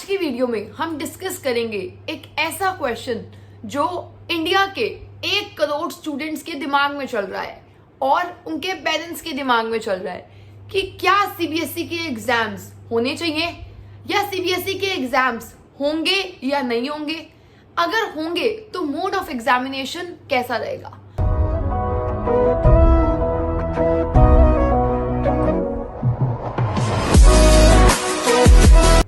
आज की वीडियो में हम डिस्कस करेंगे एक ऐसा क्वेश्चन जो इंडिया के 1 करोड़ स्टूडेंट्स के दिमाग में चल रहा है और उनके पेरेंट्स के दिमाग में चल रहा है कि क्या सीबीएसई के एग्जाम्स होने चाहिए या सीबीएसई के एग्जाम्स होंगे या नहीं होंगे। अगर होंगे तो मोड ऑफ एग्जामिनेशन कैसा रहेगा।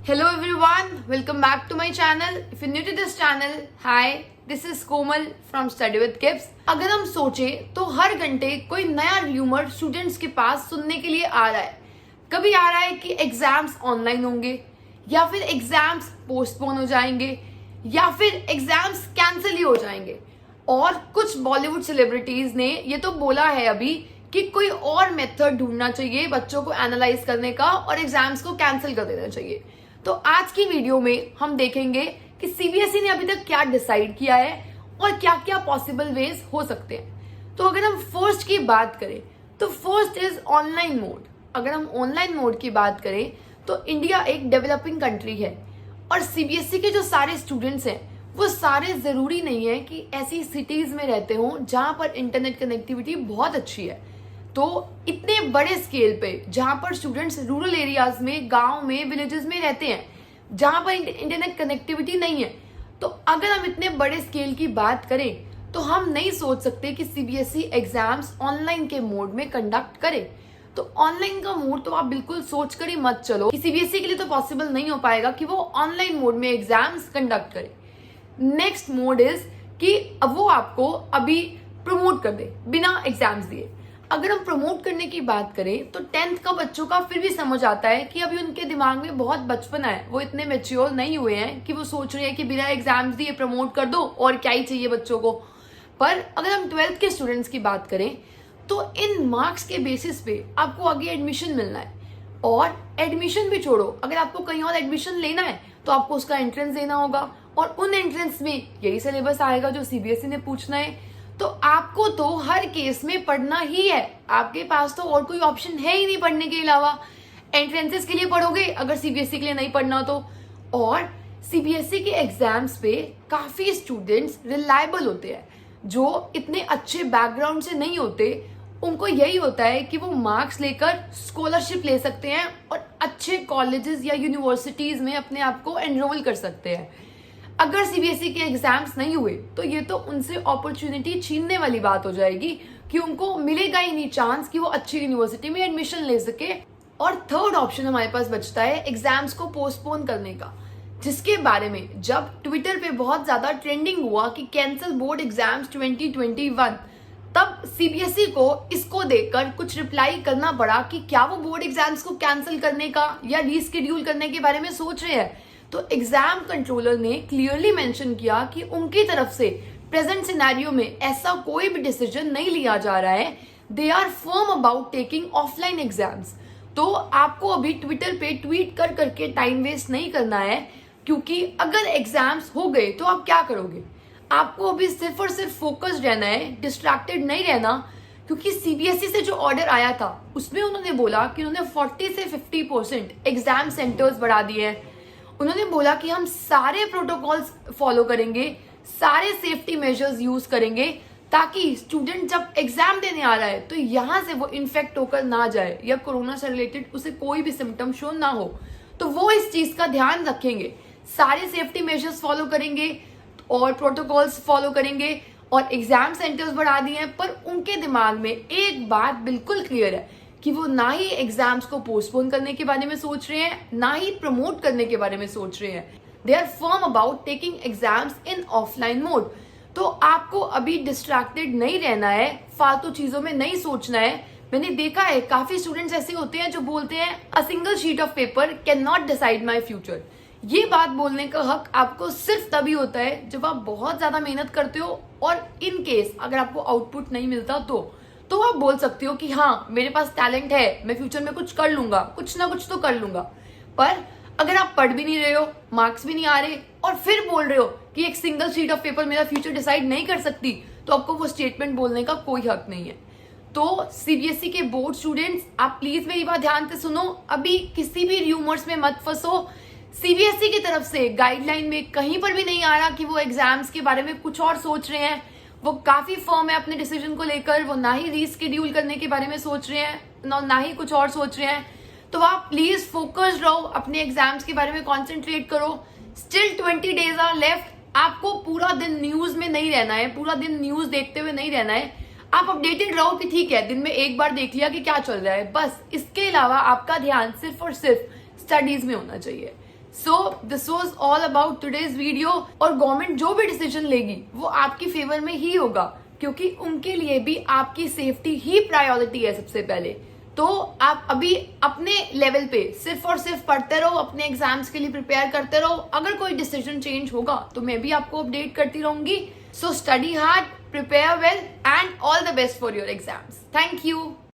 Hello everyone, welcome back to my channel. If you're new to this channel, hi, this is Komal from Study with Kids. अगर हम सोचें तो हर घंटे कोई नया र्यूमर स्टूडेंट्स के पास सुनने के लिए आ रहा है। कभी आ रहा है कि एग्जाम्स ऑनलाइन होंगे या फिर एग्जाम्स पोस्टपोन हो जाएंगे या फिर एग्जाम्स कैंसिल ही हो जाएंगे। और कुछ बॉलीवुड सेलिब्रिटीज ने ये तो बोला है अभी कि कोई और मेथड ढूंढना चाहिए बच्चों को एनालाइज करने का और एग्जाम्स को कैंसिल कर देना चाहिए। तो आज की वीडियो में हम देखेंगे कि सीबीएसई ने अभी तक क्या डिसाइड किया है और क्या क्या पॉसिबल वेज हो सकते हैं। तो अगर हम फर्स्ट की बात करें तो फर्स्ट इज ऑनलाइन मोड। अगर हम ऑनलाइन मोड की बात करें तो इंडिया एक डेवलपिंग कंट्री है और सीबीएसई के जो सारे स्टूडेंट्स हैं वो सारे जरूरी नहीं है कि ऐसी सिटीज में रहते हों जहां पर इंटरनेट कनेक्टिविटी बहुत अच्छी है। तो इतने बड़े स्केल पे जहां पर स्टूडेंट्स रूरल एरियाज में, गांव में, विलेजेस में रहते हैं जहां पर इंटरनेट कनेक्टिविटी नहीं है, तो अगर हम इतने बड़े स्केल की बात करें तो हम नहीं सोच सकते कि सीबीएसई एग्जाम्स ऑनलाइन के मोड में कंडक्ट करे। तो ऑनलाइन का मोड तो आप बिल्कुल सोच कर ही मत चलो कि सीबीएसई के लिए तो पॉसिबल नहीं हो पाएगा कि वो ऑनलाइन मोड में एग्जाम्स कंडक्ट करे। नेक्स्ट मोड इज कि वो आपको अभी प्रमोट कर दे बिना एग्जाम्स दिए। अगर हम प्रमोट करने की बात करें तो 10th का बच्चों का फिर भी समझ आता है कि अभी उनके दिमाग में बहुत बचपना है, वो इतने मैच्योर नहीं हुए हैं कि वो सोच रहे हैं कि बिना एग्जाम्स दिए प्रमोट कर दो और क्या ही चाहिए बच्चों को। पर अगर हम 12th के स्टूडेंट्स की बात करें तो इन मार्क्स के बेसिस पे आपको आगे एडमिशन मिलना है। और एडमिशन भी छोड़ो, अगर आपको कहीं और एडमिशन लेना है तो आपको उसका एंट्रेंस देना होगा और उन एंट्रेंस में यही सिलेबस आएगा जो सीबीएसई ने पूछना है। तो आपको तो हर केस में पढ़ना ही है, आपके पास तो और कोई ऑप्शन है ही नहीं पढ़ने के अलावा। एंट्रेंसेस के लिए पढ़ोगे अगर सीबीएसई के लिए नहीं पढ़ना तो। और सीबीएसई के एग्जाम्स पे काफी स्टूडेंट्स रिलायबल होते हैं जो इतने अच्छे बैकग्राउंड से नहीं होते। उनको यही होता है कि वो मार्क्स लेकर स्कॉलरशिप ले सकते हैं और अच्छे कॉलेजेस या यूनिवर्सिटीज में अपने आप को एनरोल कर सकते हैं। अगर सीबीएसई के एग्जाम्स नहीं हुए तो ये तो उनसे अपॉर्चुनिटी छीनने वाली बात हो जाएगी कि उनको मिलेगा ही नहीं चांस कि वो अच्छी यूनिवर्सिटी में एडमिशन ले सके। और थर्ड ऑप्शन हमारे पास बचता है एग्जाम्स को पोस्टपोन करने का, जिसके बारे में जब ट्विटर पे बहुत ज्यादा ट्रेंडिंग हुआ कि कैंसिल बोर्ड एग्जाम्स 2021, तब सीबीएसई को इसको देखकर कुछ रिप्लाई करना पड़ा कि क्या वो बोर्ड एग्जाम्स को कैंसिल करने का या रीस्केड्यूल करने के बारे में सोच रहे हैं। तो एग्जाम कंट्रोलर ने क्लियरली मेंशन किया कि उनकी तरफ से प्रेजेंट सिनेरियो में ऐसा कोई भी डिसीजन नहीं लिया जा रहा है। They are firm about taking offline exams. तो आपको अभी ट्विटर पे ट्वीट कर करके टाइम वेस्ट नहीं करना है, क्योंकि अगर एग्जाम्स हो गए तो आप क्या करोगे। आपको अभी सिर्फ और सिर्फ फोकस्ड रहना है, डिस्ट्रैक्टेड नहीं रहना, क्योंकि सीबीएसई से जो ऑर्डर आया था उसमें उन्होंने बोला कि उन्होंने 40 से 50% एग्जाम सेंटर्स बढ़ा दिए हैं। उन्होंने बोला कि हम सारे प्रोटोकॉल्स फॉलो करेंगे, सारे सेफ्टी मेजर्स यूज करेंगे ताकि स्टूडेंट जब एग्जाम देने आ रहा है तो यहाँ से वो इन्फेक्ट होकर ना जाए या कोरोना से रिलेटेड उसे कोई भी सिम्टम शो ना हो। तो वो इस चीज का ध्यान रखेंगे, सारे सेफ्टी मेजर्स फॉलो करेंगे और प्रोटोकॉल्स फॉलो करेंगे और एग्जाम सेंटर्स बढ़ा दिए हैं। पर उनके दिमाग में एक बात बिल्कुल क्लियर है कि वो ना ही एग्जाम्स को पोस्टपोन करने के बारे में सोच रहे हैं, ना ही प्रमोट करने के बारे में सोच रहे हैं। They are firm about taking exams in offline mode. तो आपको अभी डिस्ट्रैक्टेड नहीं रहना है, फालतू चीजों में नहीं सोचना है। मैंने देखा है काफी स्टूडेंट्स ऐसे होते हैं जो बोलते हैं a single sheet of paper can not decide my future. ये बात बोलने का हक आपको सिर्फ तभी होता है जब आप बहुत ज्यादा मेहनत करते हो और इन केस अगर आपको आउटपुट नहीं मिलता तो आप बोल सकते हो कि हाँ मेरे पास टैलेंट है, मैं फ्यूचर में कुछ कर लूंगा, कुछ ना कुछ तो कर लूंगा। पर अगर आप पढ़ भी नहीं रहे हो, मार्क्स भी नहीं आ रहे और फिर बोल रहे हो कि एक सिंगल शीट ऑफ पेपर मेरा फ्यूचर डिसाइड नहीं कर सकती, तो आपको वो स्टेटमेंट बोलने का कोई हक नहीं है। तो सीबीएसई के बोर्ड स्टूडेंट्स, आप प्लीज मेरी बात ध्यान से सुनो, अभी किसी भी र्यूमर्स में मत फंसो। सीबीएसई की तरफ से गाइडलाइन में कहीं पर भी नहीं आ रहा कि वो एग्जाम्स के बारे में कुछ और सोच रहे हैं। वो काफी फर्म है अपने डिसीजन को लेकर, वो ना ही रीस्केड्यूल करने के बारे में सोच रहे हैं, ना ही कुछ और सोच रहे हैं। तो आप प्लीज फोकस्ड रहो, अपने एग्जाम्स के बारे में कॉन्सेंट्रेट करो। Still 20 days are left. आपको पूरा दिन न्यूज में नहीं रहना है, पूरा दिन न्यूज देखते हुए नहीं रहना है। आप अपडेटेड रहो कि ठीक है, दिन में एक बार देख लिया कि क्या चल रहा है, बस। इसके अलावा आपका ध्यान सिर्फ और सिर्फ स्टडीज में होना चाहिए। So this was all about today's video. और गवर्नमेंट जो भी डिसीजन लेगी वो आपकी फेवर में ही होगा, क्योंकि उनके लिए भी आपकी सेफ्टी ही प्रायोरिटी है सबसे पहले। तो आप अभी अपने लेवल पे सिर्फ और सिर्फ पढ़ते रहो, अपने एग्जाम्स के लिए प्रिपेयर करते रहो। अगर कोई डिसीजन चेंज होगा तो मैं भी आपको अपडेट करती रहूंगी। So study hard, prepare well, and all the best for your exams. Thank you.